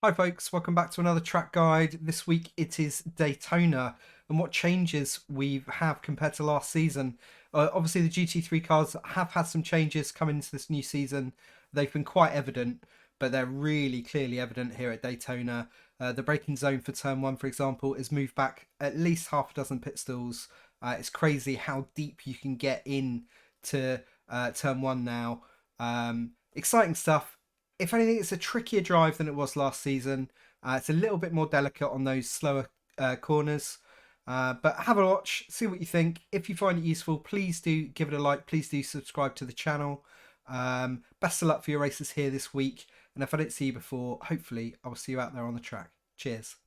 Hi folks, welcome back to another track guide. This week it is Daytona and what changes we have compared to last season. Obviously the GT3 cars have had some changes coming into this new season. They've been quite evident, but they're really clearly evident here at Daytona. The braking zone for turn 1, for example, is moved back at least half a dozen pit stalls. It's crazy how deep you can get in to turn 1 now. Exciting stuff. If anything, it's a trickier drive than it was last season. It's a little bit more delicate on those slower corners. But have a watch, see what you think. If you find it useful, please do give it a like. Please do subscribe to the channel. Best of luck for your races here this week. And if I don't see you before, hopefully I will see you out there on the track. Cheers.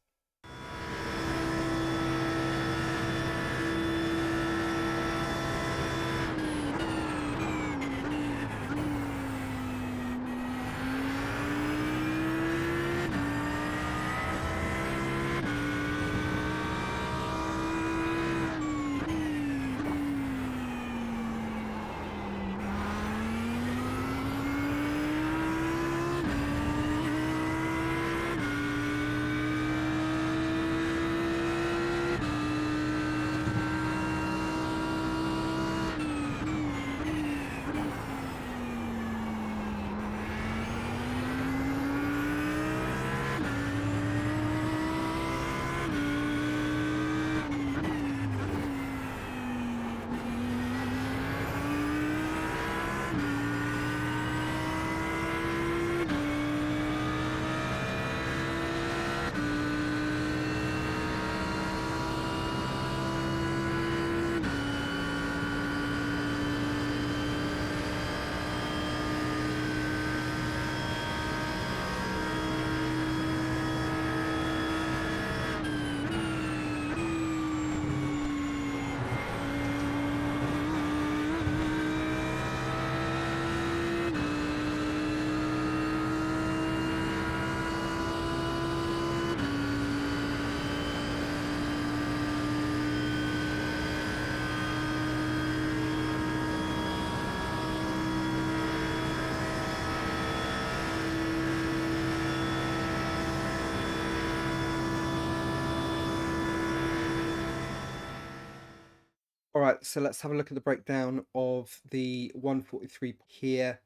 All right, so let's have a look at the breakdown of the 143 here.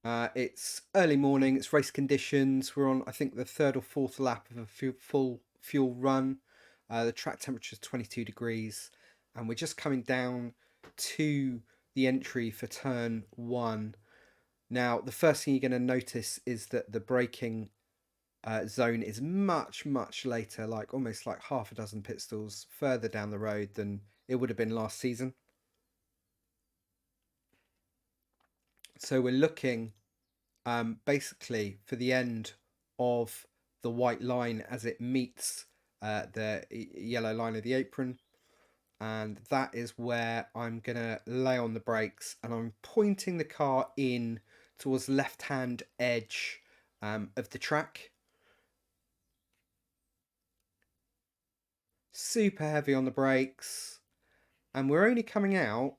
It's early morning, it's race conditions. We're on, I think, the third or fourth lap of a full fuel run. The track temperature is 22 degrees, and we're just coming down to the entry for turn 1. Now, the first thing you're going to notice is that the braking zone is much later, like almost like half a dozen pit stalls further down the road than it would have been last season. So we're looking basically for the end of the white line as it meets the yellow line of the apron, and that is where I'm gonna lay on the brakes, and I'm pointing the car in towards the left hand edge of the track. Super heavy on the brakes, and we're only coming out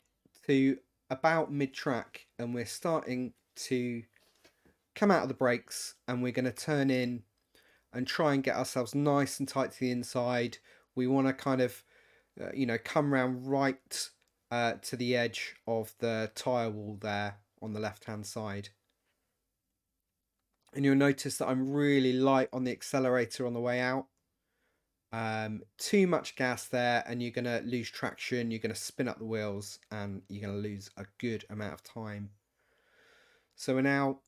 to about mid-track, and we're starting to come out of the brakes, and we're going to turn in and try and get ourselves nice and tight to the inside. We want to kind of come round right to the edge of the tyre wall there on the left hand side, and you'll notice that I'm really light on the accelerator on the way out. Too much gas there and you're going to lose traction, you're going to spin up the wheels, and you're going to lose a good amount of time. So we're now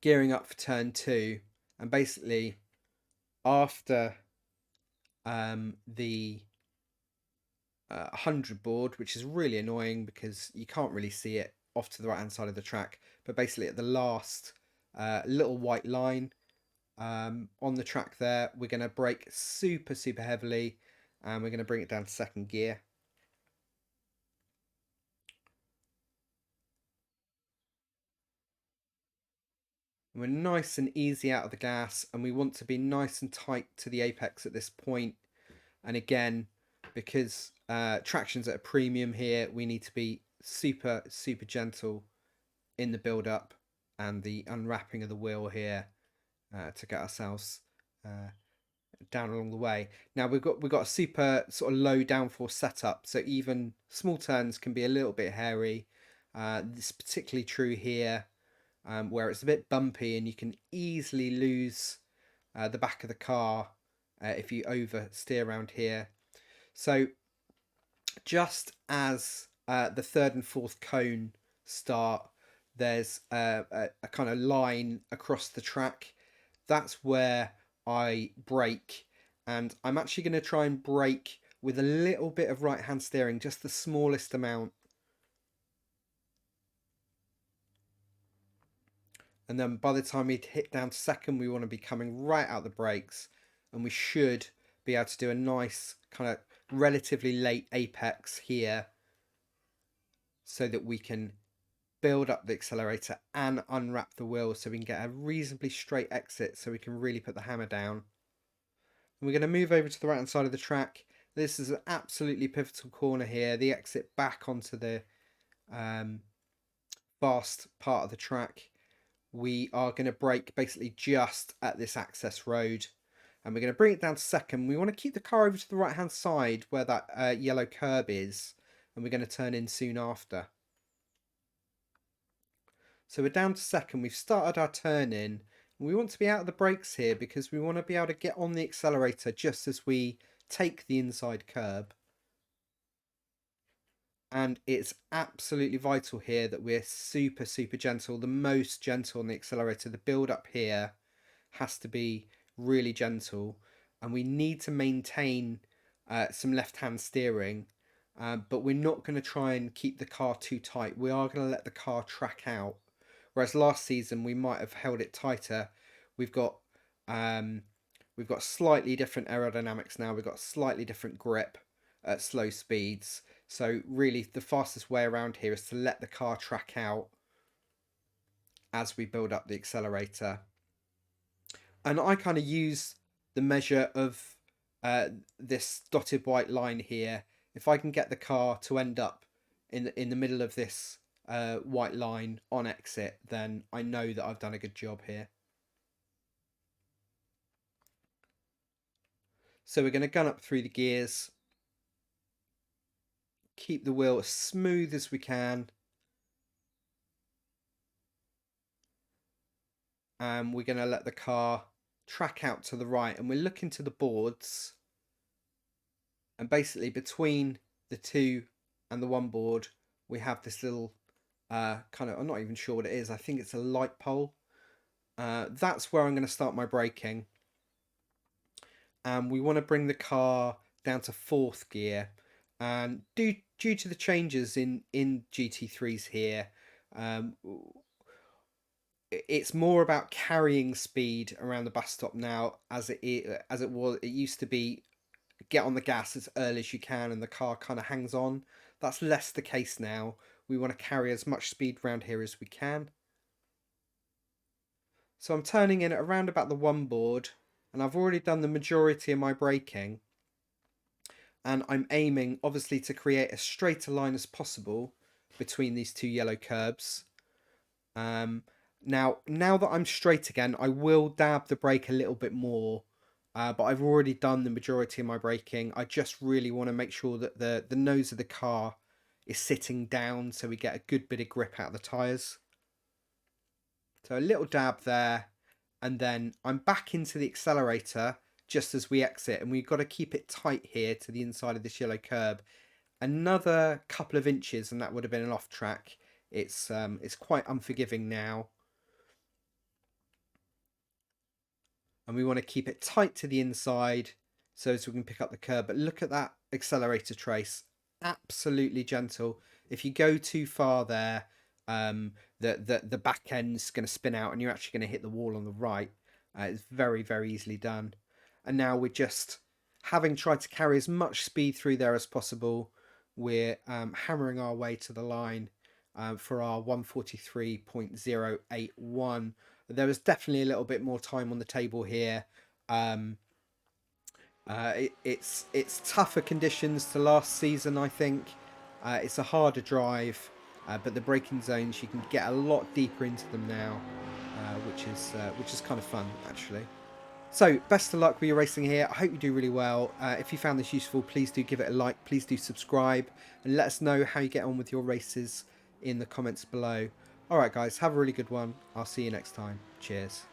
gearing up for turn 2, and basically after the 100 board, which is really annoying because you can't really see it off to the right hand side of the track, but basically at the last little white line on the track there, we're going to brake super heavily, and we're going to bring it down to second gear. We're nice and easy out of the gas, and we want to be nice and tight to the apex at this point. And again, because traction's at a premium here, we need to be super gentle in the build up and the unwrapping of the wheel here to get ourselves down along the way. Now we've got a super sort of low downforce setup, so even small turns can be a little bit hairy. This is particularly true here, where it's a bit bumpy and you can easily lose the back of the car if you oversteer around here. So just as the third and fourth cone start, there's a kind of line across the track. That's where I brake, and I'm actually going to try and brake with a little bit of right hand steering, just the smallest amount. And then by the time we hit down to second, we want to be coming right out the brakes, and we should be able to do a nice kind of relatively late apex here so that we can build up the accelerator and unwrap the wheels so we can get a reasonably straight exit so we can really put the hammer down. And we're going to move over to the right hand side of the track. This is an absolutely pivotal corner here, the exit back onto the fast part of the track. We are going to brake basically just at this access road, and we're going to bring it down to second. We want to keep the car over to the right hand side where that yellow curb is, and we're going to turn in soon after. So we're down to second. We've started our turn in. And we want to be out of the brakes here because we want to be able to get on the accelerator just as we take the inside curb. And it's absolutely vital here that we're super, super gentle. The most gentle on the accelerator. The build up here has to be really gentle. And we need to maintain some left-hand steering. But we're not going to try and keep the car too tight. We are going to let the car track out. Whereas last season we might have held it tighter. We've got slightly different aerodynamics now. We've got slightly different grip at slow speeds. So really the fastest way around here is to let the car track out as we build up the accelerator. And I kind of use the measure of this dotted white line here. If I can get the car to end up in the middle of this white line on exit, then I know that I've done a good job here. So we're going to gun up through the gears, keep the wheel as smooth as we can, and we're going to let the car track out to the right, and we're looking to the boards, and basically between the two and the one board we have this little kind of, I'm not even sure what it is, I think it's a light pole. That's where I'm going to start my braking, and we want to bring the car down to fourth gear. And due to the changes in GT3s here, it's more about carrying speed around the bus stop now, as it was. It used to be get on the gas as early as you can and the car kind of hangs on. That's less the case now. We want to carry as much speed around here as we can. So I'm turning in at around about the one board, and I've already done the majority of my braking, and I'm aiming obviously to create as straight a line as possible between these two yellow curbs. Now that I'm straight again, I will dab the brake a little bit more, but I've already done the majority of my braking. I just really want to make sure that the nose of the car is sitting down so we get a good bit of grip out of the tyres. So a little dab there, and then I'm back into the accelerator just as we exit, and we've got to keep it tight here to the inside of this yellow curb. Another couple of inches and that would have been an off track. It's quite unforgiving now. And we want to keep it tight to the inside so we can pick up the curb. But look at that accelerator trace, absolutely gentle. If you go too far there, the back end's going to spin out and you're actually going to hit the wall on the right. It's very, very easily done. And now we're just, having tried to carry as much speed through there as possible, we're hammering our way to the line for our 1:43.081. There was definitely a little bit more time on the table here. It's tougher conditions to last season, I think. It's a harder drive, but the braking zones, you can get a lot deeper into them now, which is kind of fun, actually. So, best of luck with your racing here. I hope you do really well. If you found this useful, please do give it a like. Please do subscribe. And let us know how you get on with your races in the comments below. Alright guys, have a really good one. I'll see you next time. Cheers.